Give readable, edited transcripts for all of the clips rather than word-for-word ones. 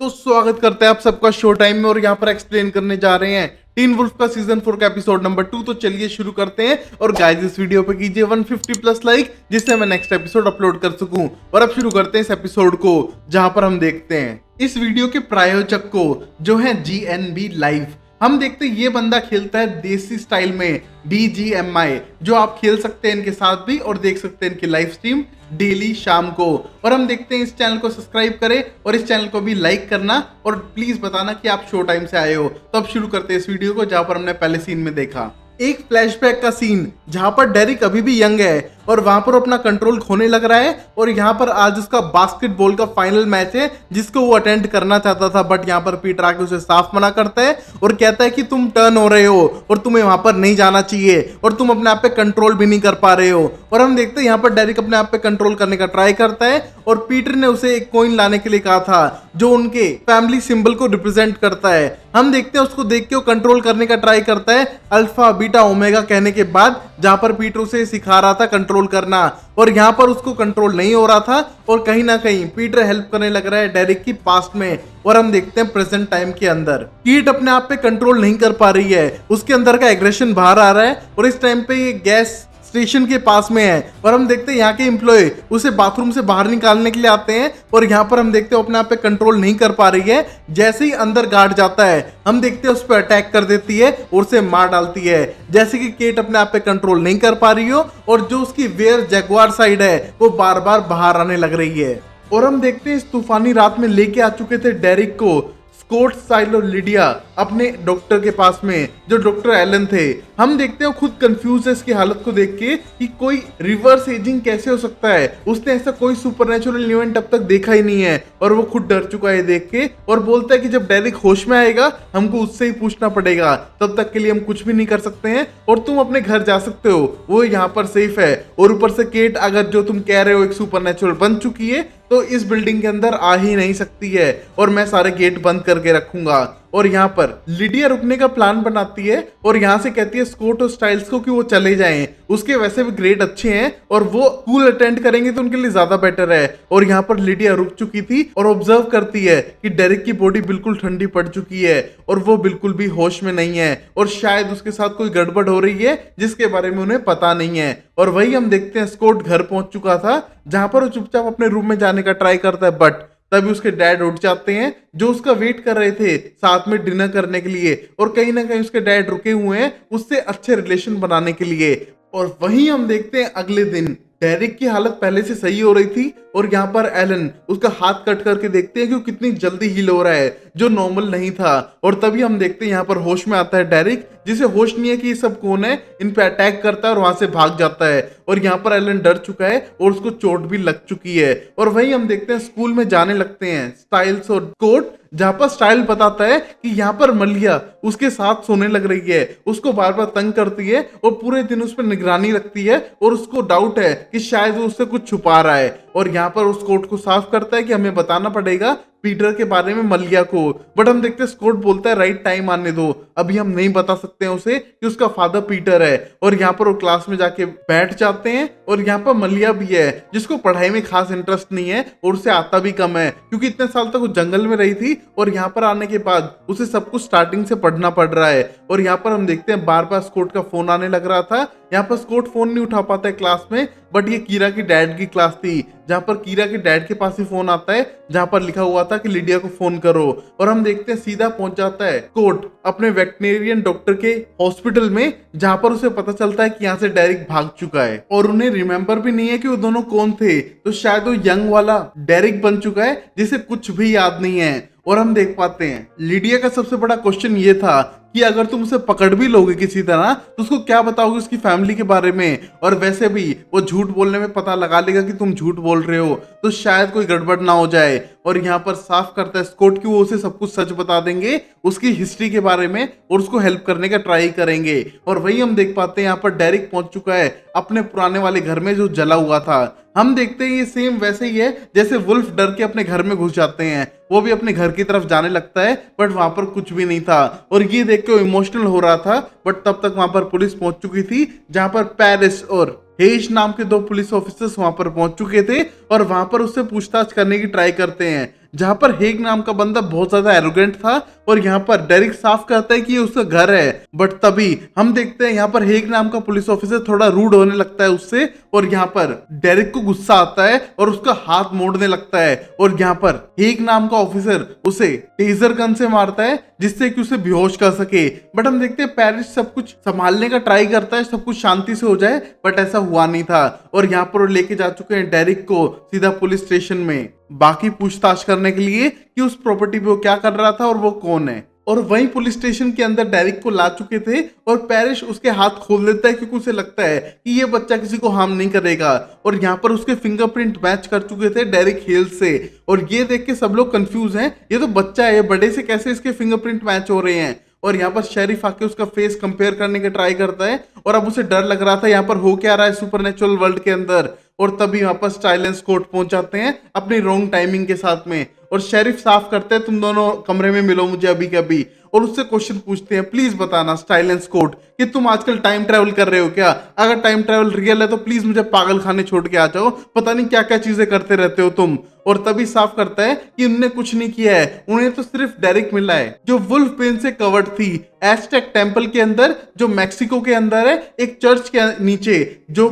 तो स्वागत करते हैं आप सबका शो टाइम में और यहाँ पर एक्सप्लेन करने जा रहे हैं टीन वुल्फ का सीजन 4 का एपिसोड नंबर 2। तो चलिए शुरू करते हैं। और गाइस इस वीडियो पे कीजिए 150 प्लस लाइक जिससे मैं नेक्स्ट एपिसोड अपलोड कर सकूं। और अब शुरू करते हैं इस एपिसोड को, जहां पर हम देखते हैं इस वीडियो के प्रायोजक को, जो है GNB लाइव। हम देखते हैं ये बंदा खेलता है देसी स्टाइल में BGMI, जो आप खेल सकते हैं इनके साथ भी और देख सकते हैं इनकी लाइव स्ट्रीम डेली शाम को। और हम देखते हैं इस चैनल को सब्सक्राइब करें और इस चैनल को भी लाइक करना और प्लीज बताना कि आप शो टाइम से आए हो। तो अब शुरू करते हैं इस वीडियो को, जहां पर हमने पहले सीन में देखा एक फ्लैशबैक का सीन, जहां पर डेरिक अभी भी यंग है और वहां पर अपना कंट्रोल खोने लग रहा है। और यहाँ पर आज उसका बास्केटबॉल का फाइनल मैच है जिसको वो अटेंड करना चाहता था, बट यहाँ पर पीटर आके उसे साफ मना करता है और कहता है कि तुम टर्न हो रहे हो और तुम्हें वहां पर नहीं जाना चाहिए और तुम अपने आप पे कंट्रोल भी नहीं कर पा रहे हो। और हम देखते हैं यहाँ पर डेरिक अपने आप पे कंट्रोल करने का ट्राई करता है और पीटर ने उसे एक कॉइन लाने के लिए कहा था जो उनके फैमिली सिंबल को रिप्रेजेंट करता है। हम देखते हैं उसको देख के वो कंट्रोल करने का ट्राई करता है अल्फा बीटा ओमेगा कहने के बाद, जहां पर पीटर उसे सिखा रहा था कंट्रोल करना। और यहाँ पर उसको कंट्रोल नहीं हो रहा था और कहीं ना कहीं पीटर हेल्प करने लग रहा है डेरिक की पास्ट में। और हम देखते हैं प्रेजेंट टाइम के अंदर कीट अपने आप पे कंट्रोल नहीं कर पा रही है, उसके अंदर का एग्रेशन बाहर आ रहा है और इस टाइम पे ये गैस स्टेशन के पास में है। और हम देखते हैं यहाँ के एम्प्लॉय उसे बाथरूम से बाहर निकालने के लिए आते हैं और यहाँ पर हम देखते हैं अपने आप पे कंट्रोल नहीं कर पा रही है। जैसे ही अंदर गार्ड जाता है हम देखते हैं उस पर अटैक कर देती है और उसे मार डालती है, जैसे कि केट अपने आप पे कंट्रोल नहीं कर पा रही हो और जो उसकी वेयर जगुआर साइड है वो बार बार बाहर आने लग रही है। और हम देखते हैं इस तूफानी रात में लेके आ चुके थे डेरिक को स्कॉट, साइल और लिडिया अपने डॉक्टर के पास में, जो डॉक्टर एलन थे। हम देखते हैं खुद कंफ्यूज है इसकी हालत को देख के कि कोई रिवर्स एजिंग कैसे हो सकता है। उसने ऐसा कोई सुपरनेचुरल इवेंट अब तक देखा ही नहीं है और वो खुद डर चुका है देख के और बोलता है कि जब डेरिक होश में आएगा हमको उससे ही पूछना पड़ेगा, तब तक के लिए हम कुछ भी नहीं कर सकते हैं और तुम अपने घर जा सकते हो, वो यहाँ पर सेफ है। और ऊपर से केट अगर जो तुम कह रहे हो एक सुपरनेचुरल बन चुकी है तो इस बिल्डिंग के अंदर आ ही नहीं सकती है और मैं सारे गेट बंद करके रखूंगा। और यहाँ पर लिडिया रुकने का प्लान बनाती है और यहाँ से कहती है स्कॉट और स्टाइल्स को कि वो चले जाएं, उसके वैसे भी ग्रेड अच्छे हैं और वो स्कूल अटेंड करेंगे तो उनके लिए ज्यादा बेटर है। और यहाँ पर लिडिया रुक चुकी थी और ऑब्जर्व करती है कि डेरिक की बॉडी बिल्कुल ठंडी पड़ चुकी है और वो बिल्कुल भी होश में नहीं है और शायद उसके साथ कोई गड़बड़ हो रही है जिसके बारे में उन्हें पता नहीं है। और वही हम देखते हैं स्कॉट घर पहुंच चुका था, जहां पर वो चुपचाप अपने रूम में जाने का ट्राई करता है, बट तभी उसके डैड उठ जाते हैं जो उसका वेट कर रहे थे साथ में डिनर करने के लिए। और कहीं ना कहीं उसके डैड रुके हुए हैं उससे अच्छे रिलेशन बनाने के लिए। और वहीं हम देखते हैं अगले दिन डेरिक की हालत पहले से सही हो रही थी और यहाँ पर एलन उसका हाथ कट करके देखते हैं कि वो कितनी जल्दी हील हो रहा है, जो नॉर्मल नहीं था। और तभी हम देखते हैं यहाँ पर होश में आता है डेरिक, जिसे होश नहीं है कि ये सब कौन है, इन पे अटैक करता है और वहां से भाग जाता है। और यहाँ पर एलन डर चुका है और उसको चोट भी लग चुकी है। और वही हम देखते हैं स्कूल में जाने लगते हैं स्टाइल्स और कोट, जहां पर स्टाइल बताता है कि यहाँ पर मलिया उसके साथ सोने लग रही है, उसको बार बार तंग करती है और पूरे दिन उस पर निगरानी रखती है और उसको डाउट है कि शायद वो उससे कुछ छुपा रहा है। और यहाँ पर उस कोट को साफ करता है कि हमें बताना पड़ेगा पीटर के बारे में मलिया को। बट हम देखते हैं स्कॉट बोलता है राइट टाइम आने दो, अभी हम नहीं बता सकते हैं उसे कि उसका फादर पीटर है। और यहाँ पर वो क्लास में जाके बैठ जाते हैं और यहाँ पर मलिया भी है जिसको पढ़ाई में खास इंटरेस्ट नहीं है और उसे आता भी कम है क्योंकि इतने साल तक वो जंगल में रही थी और यहाँ पर आने के बाद उसे सब कुछ स्टार्टिंग से पढ़ना पड़ रहा है। और यहाँ पर हम देखते हैं बार बार स्कॉट का फोन आने लग रहा था। यहाँ पर स्कॉट फोन नहीं उठा पाता है क्लास में, बट ये कीरा की डैड की क्लास थी, जहां पर कीरा के डैड के पास ही फोन आता है जहां पर लिखा हुआ था कि लिडिया को फोन करो। और हम देखते हैं सीधा पहुंच जाता है कोट अपने वेटनेरियन डॉक्टर के हॉस्पिटल में, जहां पर उसे पता चलता है कि यहाँ से डेरिक भाग चुका है और उन्हें रिमेम्बर भी नहीं है कि वो दोनों कौन थे। तो शायद वो यंग वाला डेरिक बन चुका है जिसे कुछ भी याद नहीं है। और हम देख पाते हैं लिडिया का सबसे बड़ा क्वेश्चन ये था कि अगर तुम उसे पकड़ भी लोगे किसी तरह तो उसको क्या बताओगे उसकी फैमिली के बारे में। और वैसे भी वो झूठ बोलने में पता लगा लेगा कि तुम झूठ बोल रहे हो, तो शायद कोई गड़बड़ ना हो जाए। और यहाँ पर साफ करता है स्कॉट कि वो उसे सब कुछ सच बता देंगे उसकी हिस्ट्री के बारे में और उसको हेल्प करने का ट्राई करेंगे। और वही हम देख पाते हैं यहाँ पर डेरिक पहुंच चुका है अपने पुराने वाले घर में जो जला हुआ था। हम देखते हैं ये सेम वैसे ही है जैसे वुल्फ डर के अपने घर में घुस जाते हैं, वो भी अपने घर की तरफ जाने लगता है बट वहां पर कुछ भी नहीं था और ये देख के वो इमोशनल हो रहा था। बट तब तक वहां पर पुलिस पहुंच चुकी थी, जहां पर पेरिस और हेज नाम के 2 पुलिस ऑफिसर्स वहां पर पहुंच चुके थे और वहां पर उससे पूछताछ करने की ट्राई करते हैं। जहां पर हेग नाम का बंदा बहुत ज्यादा एरोगेंट था और यहाँ पर डेरिक साफ कहता है कि ये उसका घर है। बट तभी हम देखते हैं यहाँ पर हेग नाम का पुलिस ऑफिसर थोड़ा रूड होने लगता है उससे और यहाँ पर डेरिक को गुस्सा आता है और उसका हाथ मोड़ने लगता है और यहाँ पर हेग नाम का ऑफिसर उसे टेजर गन से मारता है जिससे कि उसे बेहोश कर सके। बट हम देखते हैं पैरिस सब कुछ संभालने का ट्राई करता है, सब कुछ शांति से हो जाए, बट ऐसा हुआ नहीं था और यहाँ पर वो लेके जा चुके हैं डेरिक को सीधा पुलिस स्टेशन में बाकी पूछताछ करने के लिए कि उस प्रॉपर्टी पे वो क्या कर रहा था और वो कौन है। और वहीं पुलिस स्टेशन के अंदर डेरिक को ला चुके थे और पैरिस उसके हाथ खोल देता है क्योंकि उसे लगता है कि ये बच्चा किसी को हार्म नहीं करेगा और यहाँ पर उसके फिंगरप्रिंट मैच कर चुके थे डेरिक हेल से। और ये देख के सब लोग कंफ्यूज हैं, ये तो बच्चा है, बड़े से कैसे इसके फिंगरप्रिंट मैच हो रहे हैं। और यहाँ पर शेरिफ आके उसका फेस कंपेयर करने का ट्राई करता है और अब उसे डर लग रहा था यहाँ पर हो क्या रहा है सुपरनेचुरल वर्ल्ड के अंदर। और तभी यहाँ पर स्टाइल एंड स्कॉट पहुंच जाते हैं अपनी रॉन्ग टाइमिंग के साथ में और शेरिफ साफ करते हैं तुम दोनों कमरे में मिलो मुझे अभी कभी और उससे क्वेश्चन पूछते हैं प्लीज बताना स्टाइल एंड स्कॉट कि तुम आजकल टाइम ट्रैवल कर रहे हो क्या, अगर टाइम ट्रैवल रियल है तो प्लीज मुझे पागल खाने छोड़ के आ जाओ, पता नहीं क्या क्या चीजें करते रहते हो तुम। और तभी साफ करता है कि उन्होंने कुछ नहीं किया है, उन्हें तो सिर्फ डेरिक मिला है जो वुल्फ पेन से कवर्ड थी एस्टेक टेम्पल के अंदर जो मैक्सिको के अंदर है, एक चर्च के नीचे जो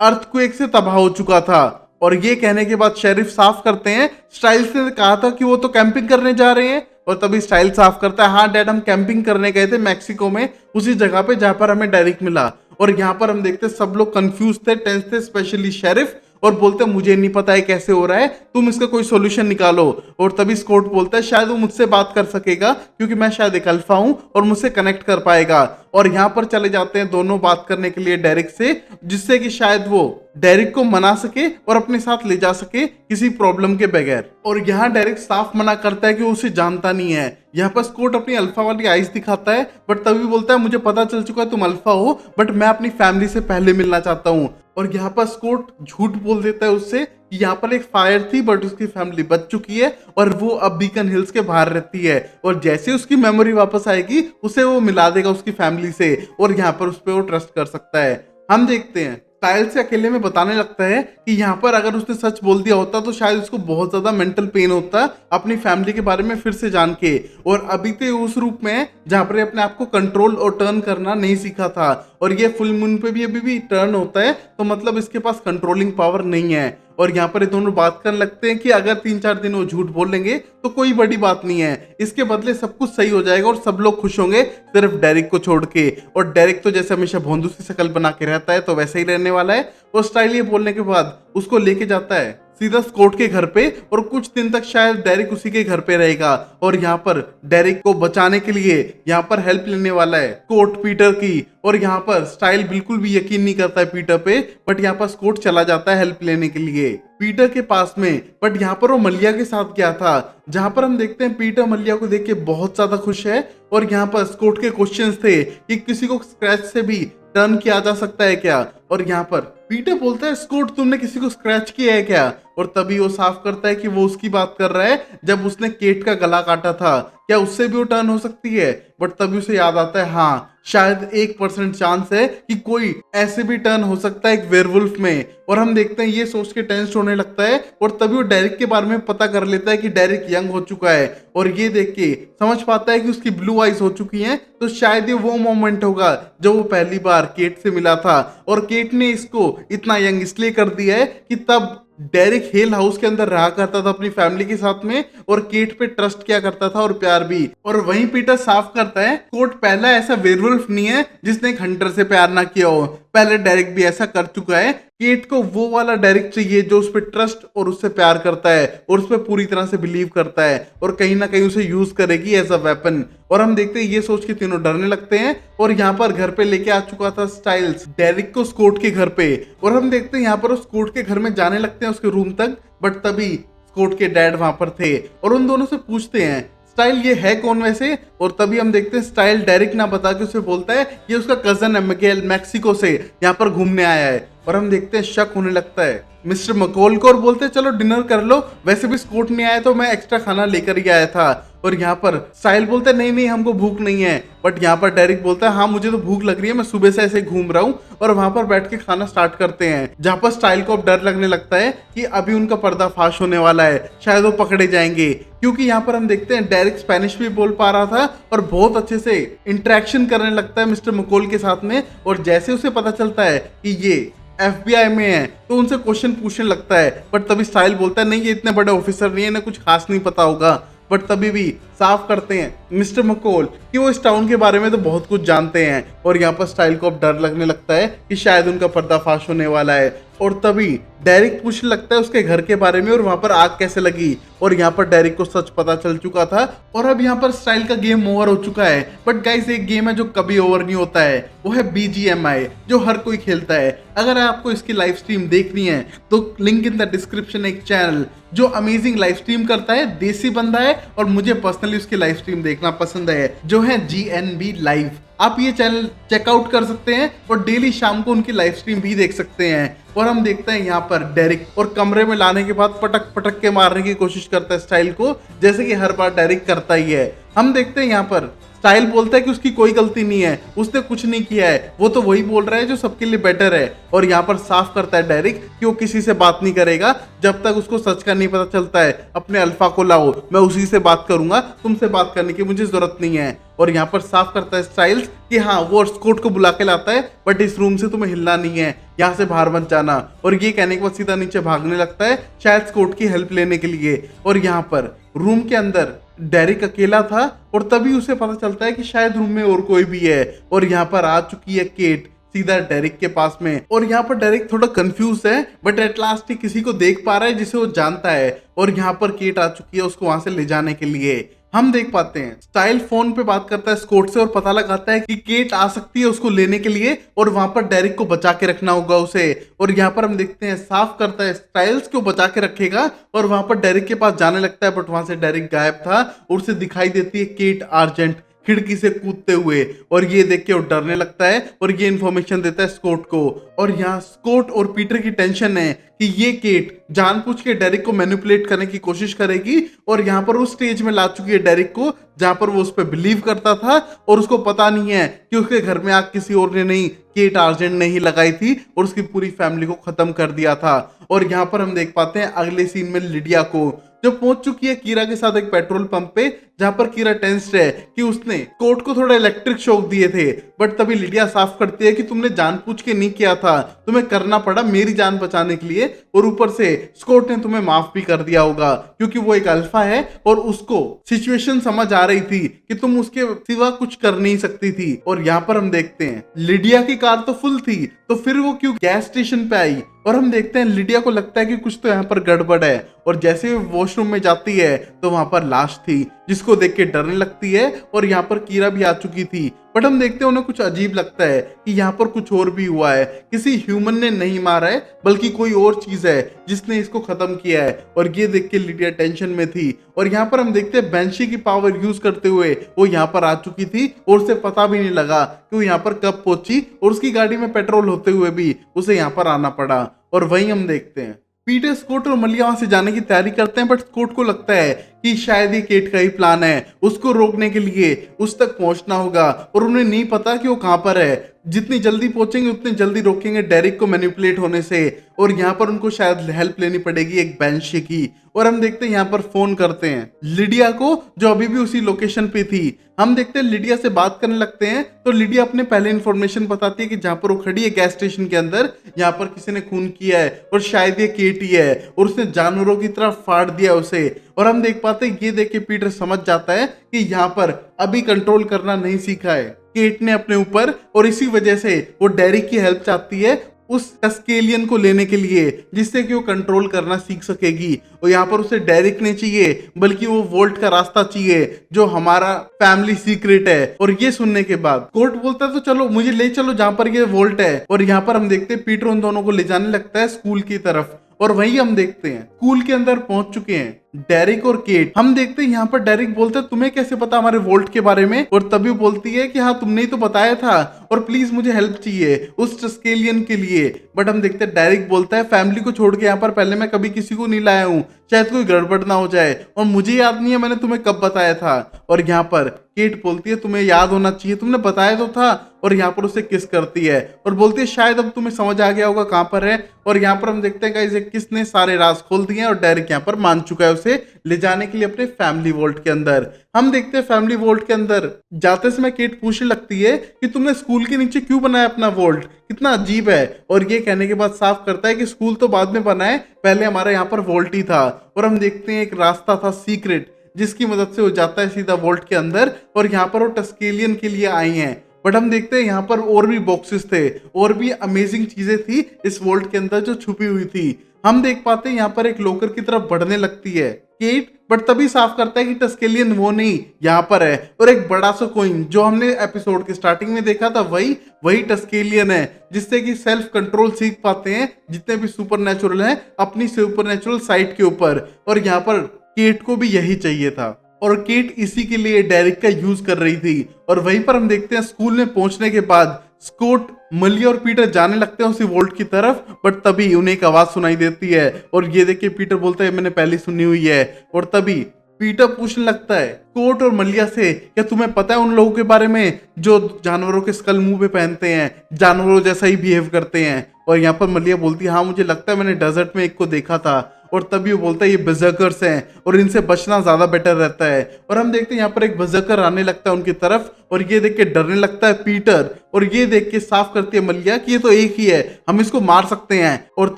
अर्थक्वेक से तबाह हो चुका था। और ये कहने के बाद शेरिफ साफ करते हैं स्टाइल्स ने कहा था कि वो तो कैंपिंग करने जा रहे हैं और तभी स्टाइल साफ करता है हाँ डैड हम कैंपिंग करने गए थे मैक्सिको में उसी जगह पे जहां पर हमें डेरिक मिला। और यहाँ पर हम देखते सब लोग कंफ्यूज थे, टेंस थे, स्पेशली शेरिफ और बोलते मुझे नहीं पता है कैसे हो रहा है, तुम इसका कोई सॉल्यूशन निकालो। और तभी स्कॉट बोलता है शायद वो मुझसे बात कर सकेगा क्योंकि मैं शायद एक अल्फा हूं और मुझसे कनेक्ट कर पाएगा। और यहाँ पर चले जाते हैं दोनों बात करने के लिए डेरिक से जिससे कि शायद वो डेरिक को मना सके और अपने साथ ले जा सके किसी प्रॉब्लम के बगैर। और यहाँ डेरिक साफ मना करता है कि वो उसे जानता नहीं है। यहाँ पर स्कॉट अपनी अल्फा वाली आइज दिखाता है बट तभी बोलता है मुझे पता चल चुका है तुम अल्फा हो बट मैं अपनी फैमिली से पहले मिलना चाहता हूँ। और यहाँ पर स्कॉट झूठ बोल देता है उससे कि यहाँ पर एक फायर थी बट उसकी फैमिली बच चुकी है और वो अब बीकन हिल्स के बाहर रहती है और जैसे उसकी मेमोरी वापस आएगी उसे वो मिला देगा उसकी फैमिली से और यहाँ पर उस पर वो ट्रस्ट कर सकता है। हम देखते हैं स्टाइल से अकेले में बताने लगता है कि यहाँ पर अगर उसने सच बोल दिया होता तो शायद उसको बहुत ज्यादा मेंटल पेन होता अपनी फैमिली के बारे में फिर से जान के। और अभी तो उस रूप में जहाँ पर अपने आप को कंट्रोल और टर्न करना नहीं सीखा था और ये फुल मून पे भी अभी भी टर्न होता है तो मतलब इसके पास कंट्रोलिंग पावर नहीं है। और यहाँ पर ये दोनों बात करने लगते हैं कि अगर 3-4 दिन वो झूठ बोल लेंगे तो कोई बड़ी बात नहीं है, इसके बदले सब कुछ सही हो जाएगा और सब लोग खुश होंगे सिर्फ डेरिक को छोड़ के। और डेरिक तो जैसे हमेशा भोंदू सी शक्ल बना के रहता है तो वैसे ही रहने वाला है। और स्टाइल ये बोलने के बाद उसको लेके जाता है सीधा स्कॉट के घर पे और कुछ दिन तक शायद डेरिक उसी के घर पे रहेगा। और यहाँ पर डेरिक को बचाने के लिए यहाँ पर हेल्प लेने वाला है स्कॉट पीटर की। और यहाँ पर स्टाइल बिल्कुल भी यकीन नहीं करता है पीटर पे बट यहाँ पर स्कॉट चला जाता है हेल्प लेने के लिए पीटर के पास में। बट यहाँ पर वो मलिया के साथ गया था जहां पर हम देखते हैं पीटर मलिया को देख के बहुत ज्यादा खुश है। और यहाँ पर स्कॉट के क्वेश्चंस थे कि किसी को स्क्रैच से भी टर्न किया जा सकता है क्या। और यहाँ पर पीटर बोलता है स्कॉट तुमने किसी को स्क्रैच किया है क्या। और तभी वो साफ करता है कि वो उसकी बात कर रहा है जब उसने केट का गला काटा था, क्या उससे भी वो टर्न हो सकती है। बट तभी उसे याद आता है हाँ शायद 1% चांस है कि कोई ऐसे भी टर्न हो सकता है एक वेयरवुल्फ में। और हम देखते हैं ये सोच के टेंस होने लगता है और तभी वो डेरिक के बारे में पता कर लेता है कि डेरिक यंग हो चुका है और ये देख के समझ पाता है कि उसकी ब्लू आइज हो चुकी हैं तो शायद ये वो मोमेंट होगा जब वो पहली बार केट से मिला था और केट ने इसको इतना यंग इसलिए कर दिया है कि तब डेरिक हेल हाउस के अंदर रहा करता था अपनी फैमिली के साथ में और केट पे ट्रस्ट किया करता था और प्यार भी। और वहीं पीटर साफ करता है कोट पहला ऐसा वेयरवुल्फ नहीं है जिसने एक हंटर से प्यार ना किया हो, पहले डेरिक भी ऐसा कर चुका है। केट को वो वाला डेरिक चाहिए जो उस पर ट्रस्ट और उससे प्यार करता है और उस पर पूरी तरह से बिलीव करता है और कहीं ना कहीं उसे यूज करेगी एज अ वेपन। और हम देखते हैं ये सोच के तीनों डरने लगते हैं और यहाँ पर घर पे लेके आ चुका था स्टाइल्स डेरिक को स्कॉट के घर पे। और हम देखते हैं यहाँ पर स्कॉट के घर में जाने लगते हैं उसके रूम तक बट तभी स्कॉट के डैड वहां पर थे और उन दोनों से पूछते हैं स्टाइल ये है कौन वैसे। और तभी हम देखते हैं स्टाइल डेरिक ना बता के उसे बोलता है ये उसका कजन है मिगेल, मैक्सिको से यहाँ पर घूमने आया है। और हम देखते हैं शक होने लगता है मिस्टर मकोल को और बोलते हैं चलो डिनर कर लो, वैसे भी स्कॉट नहीं आया तो मैं एक्स्ट्रा खाना लेकर ही आया था। और यहाँ पर स्टाइल बोलता है नहीं नहीं हमको भूख नहीं है, बट यहाँ पर डेरिक बोलता है हाँ मुझे तो भूक लग रही है, मैं सुबह से ऐसे घूम रहा हूँ, और वहां पर बैठ के खाना स्टार्ट करते हैं। जहाँ पर स्टाइल को अब डर लगने लगता है कि अभी उनका पर्दाफाश होने वाला है, शायद वो पकड़े जाएंगे, क्योंकि यहाँ पर हम देखते हैं डेरिक स्पेनिश भी बोल पा रहा था और बहुत अच्छे से इंटरेक्शन करने लगता है मिस्टर मकोल के साथ में। और जैसे उसे पता चलता है कि ये FBI में है तो उनसे क्वेश्चन पूछने लगता है, बट तभी स्टाइल बोलता है नहीं ये इतने बड़े ऑफिसर नहीं है, इन्हें कुछ खास नहीं पता होगा। बट तभी भी साफ करते हैं मिस्टर मकोल कि वो इस टाउन के बारे में तो बहुत कुछ जानते हैं, और यहाँ पर स्टाइल को अब डर लगने लगता है कि शायद उनका पर्दाफाश होने वाला है। और तभी डेरिक पूछने लगता है उसके घर के बारे में और वहां पर आग कैसे लगी, और यहाँ पर डेरिक को सच पता चल चुका था। और अब यहाँ पर स्टाइल का गेम ओवर हो चुका है, बट गाइस एक गेम है जो कभी ओवर नहीं होता है, वो है BGMI जो हर कोई खेलता है। अगर आपको इसकी लाइव स्ट्रीम देखनी है तो लिंक इन द डिस्क्रिप्शन, एक चैनल जो अमेजिंग लाइव स्ट्रीम करता है, देसी बंदा है और मुझे पर्सनली उसकी लाइव स्ट्रीम देखना पसंद है, जो है GNB लाइव। आप ये चैनल चेकआउट कर सकते हैं और डेली शाम को उनकी लाइव स्ट्रीम भी देख सकते हैं। और हम देखते हैं यहाँ पर डेरिक और कमरे में लाने के बाद पटक पटक के मारने की कोशिश करता है स्टाइल को, जैसे कि हर बार डेरिक करता ही है। हम देखते हैं यहाँ पर स्टाइल बोलता है कि उसकी कोई गलती नहीं है, उसने कुछ नहीं किया है, वो तो वही बोल रहा है जो सबके लिए बेटर है। और यहाँ पर साफ करता है डेरिक कि वो किसी से बात नहीं करेगा जब तक उसको सच का नहीं पता चलता है। अपने अल्फा को लाओ, मैं उसी से बात करूंगा, तुमसे बात करने की मुझे जरूरत नहीं है। और यहाँ पर साफ करता है स्टाइल्स कि हाँ वो स्कॉट को बुला के लाता है, बट इस रूम से तुम्हें हिलना नहीं है, यहाँ से बाहर मत जाना। और ये कहने के बाद सीधा नीचे भागने लगता है, शायद स्कॉट की हेल्प लेने के लिए। और यहाँ पर रूम के अंदर डेरिक अकेला था और तभी उसे पता चलता है कि शायद रूम में और कोई भी है। और यहाँ पर आ चुकी है केट सीधा डेरिक के पास में। और यहाँ पर डेरिक थोड़ा कंफ्यूज है, बट एट लास्ट ही किसी को देख पा रहा है जिसे वो जानता है, और यहाँ पर केट आ चुकी है उसको वहां से ले जाने के लिए। हम देख पाते हैं स्टाइल फोन पे बात करता है स्कॉट से और पता लगाता है कि केट आ सकती है उसको लेने के लिए, और वहां पर डेरिक को बचा के रखना होगा उसे। और यहाँ पर हम देखते हैं साफ करता है स्टाइल्स को बचा के रखेगा, और वहां पर डेरिक के पास जाने लगता है, बट वहां से डेरिक गायब था और उसे दिखाई देती है केट आर्जेंट खिड़की से कूदते हुए। और ये देख के वो डरने लगता है और ये इन्फॉर्मेशन देता है स्कॉट को। और यहाँ स्कॉट और पीटर की टेंशन है कि ये केट जानबूझ के डेरिक को मैनिपुलेट करने की कोशिश करेगी, और यहाँ पर उस स्टेज में ला चुकी है डेरिक को जहां पर वो उस पर बिलीव करता था, और उसको पता नहीं है कि उसके घर में आग किसी और ने नहीं, केट आर्जेंट ने ही लगाई थी और उसकी पूरी फैमिली को खत्म कर दिया था। और यहाँ पर हम देख पाते हैं अगले सीन में लिडिया को, जो पहुंच चुकी है कीरा के साथ एक पेट्रोल पंप पे, जहां पर कीरा टेंस्ड है कि उसने कोर्ट को थोड़ा इलेक्ट्रिक शॉक दिए थे। बट तभी लिडिया साफ करती है कि तुमने जानबूझ के नहीं किया था, तुम्हें करना पड़ा मेरी जान बचाने के लिए, और ऊपर से स्कॉट ने तुम्हें माफ भी कर दिया होगा क्योंकि वो एक अल्फा है और उसको सिचुएशन समझ आ रही थी कि तुम उसके सिवा कुछ कर नहीं सकती थी। और यहाँ पर हम देखते हैं लिडिया की कार तो फुल थी, तो फिर वो क्यों गैस स्टेशन पे आई। और हम देखते हैं लिडिया को लगता है कि कुछ तो यहाँ पर गड़बड़ है, और जैसे वो वॉशरूम में जाती है तो वहां पर लाश थी जिसको देख के डरने लगती है। और यहाँ पर कीरा भी आ चुकी थी, बट हम देखते हैं उन्हें कुछ अजीब लगता है कि यहाँ पर कुछ और भी हुआ है, किसी ह्यूमन ने नहीं मारा है बल्कि कोई और चीज है जिसने इसको खत्म किया है। और ये देख के लिडिया टेंशन में थी। और यहाँ पर हम देखते हैं बैंशी की पावर यूज करते हुए वो यहाँ पर आ चुकी थी और उसे पता भी नहीं लगा कि वो यहाँ पर कब पहुंची, और उसकी गाड़ी में पेट्रोल होते हुए भी उसे यहाँ पर आना पड़ा। और वहीं हम देखते हैं पीटर स्कॉट और मलिया वहां से जाने की तैयारी करते हैं, बट स्कॉट को लगता है कि शायद ये केट का ही प्लान है, उसको रोकने के लिए उस तक पहुंचना होगा, और उन्हें नहीं पता कि वो कहां पर है। जितनी जल्दी पहुंचेंगे उतनी जल्दी रोकेंगे डेरिक को मैनिपुलेट होने से, और यहाँ पर उनको शायद हेल्प लेनी पड़ेगी एक बैंशी की। और हम देखते हैं यहाँ पर फोन करते हैं लिडिया को, जो अभी भी उसी लोकेशन पे थी। हम देखते हैं लिडिया से बात करने लगते हैं, तो लिडिया अपने पहले इन्फॉर्मेशन बताती है कि जहां पर वो खड़ी है गैस स्टेशन के अंदर, यहाँ पर किसी ने खून किया है और शायद ये केट ही है, और उसने जानवरों की तरह फाड़ दिया उसे। और हम देख पाते हैं ये देख के पीटर समझ जाता है कि यहाँ पर अभी कंट्रोल करना नहीं सीखा है केट ने अपने ऊपर, और इसी वजह से वो डेरिक की हेल्प चाहती है उस टस्केलियन को लेने के लिए, जिससे कि वो कंट्रोल करना सीख सकेगी। और यहाँ पर उसे डेरिक नहीं चाहिए बल्कि वो वोल्ट का रास्ता चाहिए जो हमारा फैमिली सीक्रेट है। और ये सुनने के बाद कोर्ट बोलता है तो चलो मुझे ले चलो जहां पर ये वोल्ट है। और यहाँ पर हम देखते हैं पीटर उन दोनों को ले जाने लगता है स्कूल की तरफ, और वहीं हम देखते हैं स्कूल के अंदर पहुंच चुके हैं डेरिक और केट। हम देखते हैं यहाँ पर डेरिक बोलता है तुम्हें कैसे पता हमारे वोल्ट के बारे में, और तभी बोलती है कि हाँ तुमने ही तो बताया था और प्लीज मुझे हेल्प चाहिए उस टस्केलियन के लिए। बट हम देखते हैं डेरिक बोलता है फैमिली को छोड़ के यहाँ पर पहले मैं कभी किसी को नहीं लाया हूँ, शायद कोई गड़बड़ ना हो जाए और मुझे याद नहीं है मैंने तुम्हें कब बताया था। और यहाँ पर केट बोलती है तुम्हें याद होना चाहिए, तुमने बताया तो था। और यहाँ पर उसे किस करती है और बोलती है शायद अब तुम्हें समझ आ गया होगा कहाँ पर है। और यहाँ पर हम देखते हैं गाइस किस ने सारे राज खोल दिए हैं और डेरिक यहाँ पर मान चुका है उसे ले जाने के लिए अपने फैमिली वोल्ट के अंदर। हम देखते हैं फैमिली वोल्ट के अंदर जाते समय केट पूछने लगती है कि तुमने स्कूल के नीचे क्यों बनाया अपना वोल्ट, कितना अजीब है। और ये कहने के बाद साफ करता है कि स्कूल तो बाद में बना है, पहले हमारा यहाँ पर वोल्ट ही था। और हम देखते हैं एक रास्ता था सीक्रेट जिसकी मदद से वो जाता है सीधा वोल्ट के अंदर और यहाँ पर वो टस्केलियन के लिए आई हैं। बट हम देखते हैं यहाँ पर और भी बॉक्सेस थे और भी अमेजिंग चीजें थी इस वोल्ट के अंदर जो छुपी हुई थी। हम देख पाते हैं यहाँ पर एक लॉकर की तरफ बढ़ने लगती है केट, बट तभी साफ करता है कि टस्केलियन वो नहीं यहाँ पर है और एक बड़ा सा कोइन जो हमने एपिसोड के स्टार्टिंग में देखा था वही टस्केलियन है जिससे कि सेल्फ कंट्रोल सीख पाते हैं जितने भी सुपरनैचुरल हैं अपनी सुपरनैचुरल साइड के ऊपर। और यहाँ पर केट को भी यही चाहिए था और केट इसी के लिए डेरिक का यूज कर रही थी। और वहीं पर हम देखते हैं स्कूल में पहुंचने के बाद स्कॉट, मलिया और पीटर जाने लगते हैं उसी वोल्ट की तरफ, बट तभी उन्हें एक आवाज सुनाई देती है और ये देख के पीटर बोलता है मैंने पहले सुनी हुई है। और तभी पीटर पूछने लगता है स्कॉट और मलिया से क्या तुम्हें पता है उन लोगों के बारे में जो जानवरों के स्कल मुंह पे पहनते हैं, जानवरों जैसा ही बिहेव करते हैं। और यहाँ पर मलिया बोलती है हाँ मुझे लगता है मैंने डेजर्ट में एक को देखा था। और तभी वो बोलता है ये बर्जर्कर्स हैं और इनसे बचना ज्यादा बेटर रहता है। और हम देखते हैं यहाँ पर एक बर्जर्कर आने लगता है उनकी तरफ और ये देख के डरने लगता है पीटर। और ये देख के साफ करती है मलिया कि ये तो एक ही है, हम इसको मार सकते हैं। और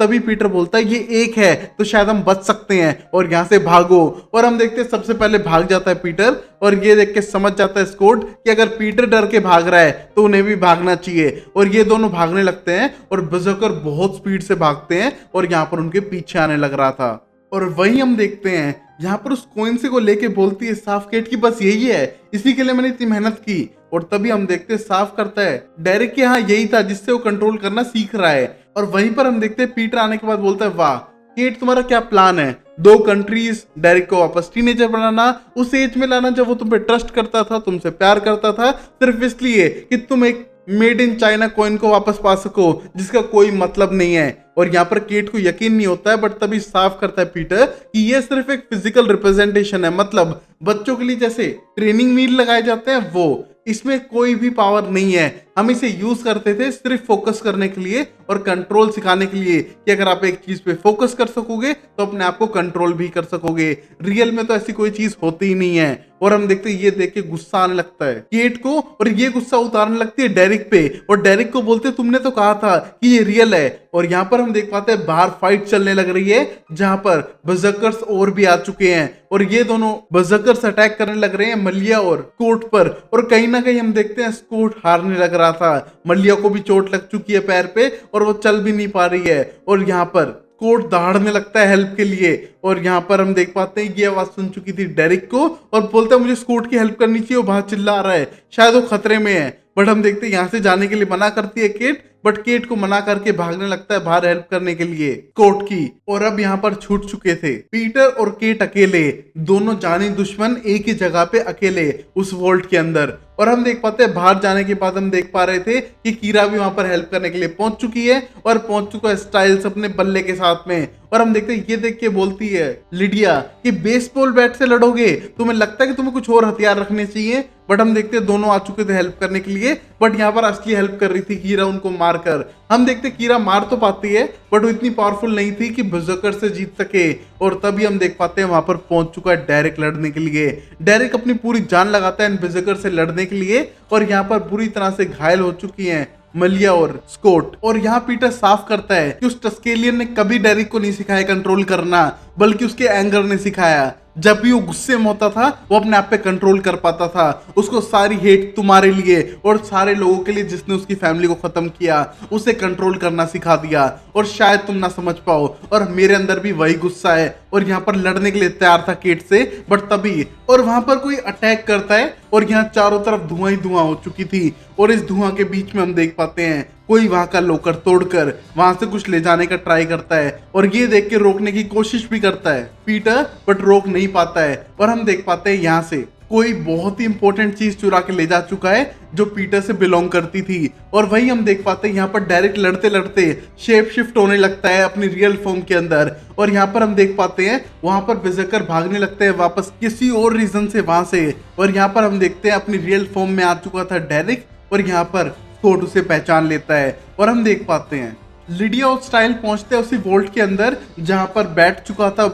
तभी पीटर बोलता है ये एक है तो शायद हम बच सकते हैं और यहाँ से भागो। और हम देखते हैं सबसे पहले भाग जाता है पीटर और ये देख के समझ जाता है स्कॉट कि अगर पीटर डर के भाग रहा है तो उन्हें भी भागना चाहिए। और ये दोनों भागने लगते हैं और बर्जर्कर बहुत स्पीड से भागते हैं और यहाँ पर उनके पीछे आने लग रहा था। और वही हम देखते हैं यहाँ पर उस कोइन से को लेके बोलती है साफ केट की बस यही है, इसी के लिए मैंने इतनी मेहनत की। और तभी हम देखते हैं साफ करता है डेरिक के यहाँ यही था जिससे वो कंट्रोल करना सीख रहा है। और वहीं पर हम देखते हैं पीटर आने के बाद बोलता है वाह केट तुम्हारा क्या प्लान है, 2 कंट्रीज, डेरिक को वापस टीनेजर बनाना, उस एज में लाना जब वो तुम पे ट्रस्ट करता था, तुमसे प्यार करता था, सिर्फ इसलिए कि तुम एक मेड इन चाइना कॉइन को वापस पा सको जिसका कोई मतलब नहीं है। और यहाँ पर केट को यकीन नहीं होता है बट तभी साफ करता है पीटर कि ये सिर्फ एक फिजिकल रिप्रेजेंटेशन है, मतलब बच्चों के लिए जैसे ट्रेनिंग व्हील लगाए जाते हैं वो, इसमें कोई भी पावर नहीं है। हम इसे यूज करते थे सिर्फ फोकस करने के लिए और कंट्रोल सिखाने के लिए कि अगर आप एक चीज पे फोकस कर सकोगे तो अपने आप को कंट्रोल भी कर सकोगे। रियल में तो ऐसी कोई चीज होती ही नहीं है। और हम देखते हैं ये देख के गुस्सा आने लगता है केट को और ये गुस्सा उतारने लगती है डेरिक पे और डेरिक को बोलते तुमने तो कहा था कि ये रियल है। और यहाँ पर हम देख पाते हैं बाहर फाइट चलने लग रही है जहां पर बर्जर्कर्स और भी आ चुके हैं और ये दोनों बर्जर्कर्स अटैक करने लग रहे हैं मलिया और स्कॉट पर। और कहीं ना कहीं हम देखते हैं स्कॉट हारने लग रहा था, मलिया को भी चोट लग चुकी है पैर पे और वो चल भी नहीं पा रही है। और यहाँ पर स्कॉट दहाड़ने लगता है हेल्प के लिए और यहाँ पर हम देख पाते हैं ये आवाज सुन चुकी थी डेरिक को और बोलता है मुझे स्कॉट की हेल्प करनी चाहिए, वो बाहर चिल्ला रहा है, शायद वो खतरे में है। बट हम देखते हैं यहाँ से जाने के लिए मना करती है केट, बट केट को मना करके भागने लगता है बाहर हेल्प करने के लिए स्कॉट की। और अब यहाँ पर छूट चुके थे पीटर और केट अकेले, दोनों जानी दुश्मन एक ही जगह पे अकेले उस वोल्ट के अंदर। और हम देख पाते हैं बाहर जाने के बाद हम देख पा रहे थे कि कीरा भी वहां पर हेल्प करने के लिए पहुंच चुकी है और पहुंच चुका है स्टाइल्स अपने बल्ले के साथ में। और हम देखते हैं ये देख के बोलती है लिडिया कि बेसबॉल बैट से लड़ोगे, तुम्हें लगता है कि तुम्हें कुछ और हथियार रखने चाहिए। बट हम देखते हैं दोनों आ चुके थे हेल्प करने के लिए, बट यहाँ पर असली हेल्प कर रही थी कीरा उनको मारकर। हम देखते कीरा मार तो पाती है बट वो इतनी पावरफुल नहीं थी कि बर्जर्कर से जीत सके। और तभी हम देख पाते हैं वहां पर पहुंच चुका है डेरिक लड़ने के लिए। डेरिक अपनी पूरी जान लगाता है इन बर्जर्कर से लड़ने के लिए और यहाँ पर बुरी तरह से घायल हो चुकी हैं मलिया और स्कॉट। और यहाँ पीटर साफ करता है कि उस टस्केलियन ने कभी डेरिक को नहीं सिखाया कंट्रोल करना, बल्कि उसके एंगर ने सिखाया। जब भी वो गुस्से में होता था वो अपने आप पे कंट्रोल कर पाता था। उसको सारी हेट तुम्हारे लिए और सारे लोगों के लिए जिसने उसकी फैमिली को खत्म किया उसे कंट्रोल करना सिखा दिया। और शायद तुम ना समझ पाओ और मेरे अंदर भी वही गुस्सा है और यहाँ पर लड़ने के लिए तैयार था केट से। बट तभी और वहां पर कोई अटैक करता है और यहाँ चारों तरफ धुआं ही धुआं हो चुकी थी और इस धुआं के बीच में हम देख पाते हैं कोई वहां का लॉकर तोड़कर वहां से कुछ ले जाने का ट्राई करता है और ये देख के रोकने की कोशिश भी करता है पीटर, बट रोक नहीं पाता है। और हम देख पाते हैं यहाँ से कोई बहुत ही इंपॉर्टेंट चीज चुरा के ले जा चुका है जो पीटर से बिलोंग करती थी। और वही हम देख पाते हैं यहाँ पर डायरेक्ट लड़ते लड़ते शेप शिफ्ट होने लगता है अपनी रियल फॉर्म के अंदर। और यहाँ पर हम देख पाते हैं वहां पर बेजकर भागने लगते हैं वापस किसी और रीजन से वहां से। और यहाँ पर हम देखते हैं अपनी रियल फॉर्म में आ चुका था डेरिक और यहाँ पर स्कॉट उसे पहचान लेता है। और हम देख पाते हैं लिडिया और स्टाइल पहुंचते हैं उसी वोल्ट के अंदर जहां पर बैठ चुका था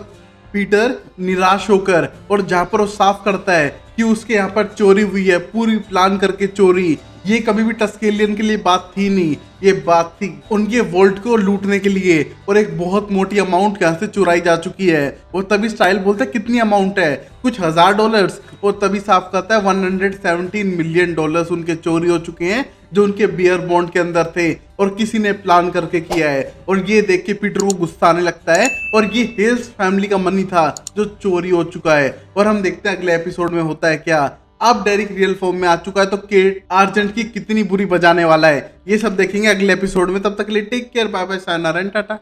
पीटर निराश होकर, और जहां पर वो साफ करता है कि उसके यहाँ पर चोरी हुई है, पूरी प्लान करके चोरी। ये कभी भी टस्केलियन के लिए बात थी नहीं, ये बात थी उनके वोल्ट को लूटने के लिए, और एक बहुत मोटी अमाउंट यहाँ से चुराई जा चुकी है। और तभी स्टाइल बोलता है कितनी अमाउंट है, कुछ $1000। और तभी साफ करता है $117 मिलियन उनके चोरी हो चुके हैं जो उनके बियर बॉन्ड के अंदर थे और किसी ने प्लान करके किया है। और ये देख के पीटर को गुस्सा आने लगता है और ये हेल्स फैमिली का मनी था जो चोरी हो चुका है। और हम देखते हैं अगले एपिसोड में होता है क्या। अब डेरिक रियल फॉर्म में आ चुका है तो केट आर्जेंट की कितनी बुरी बजाने वाला है, ये सब देखेंगे अगले एपिसोड में। तब तक के लिए take care, bye bye, sayonara and Tata.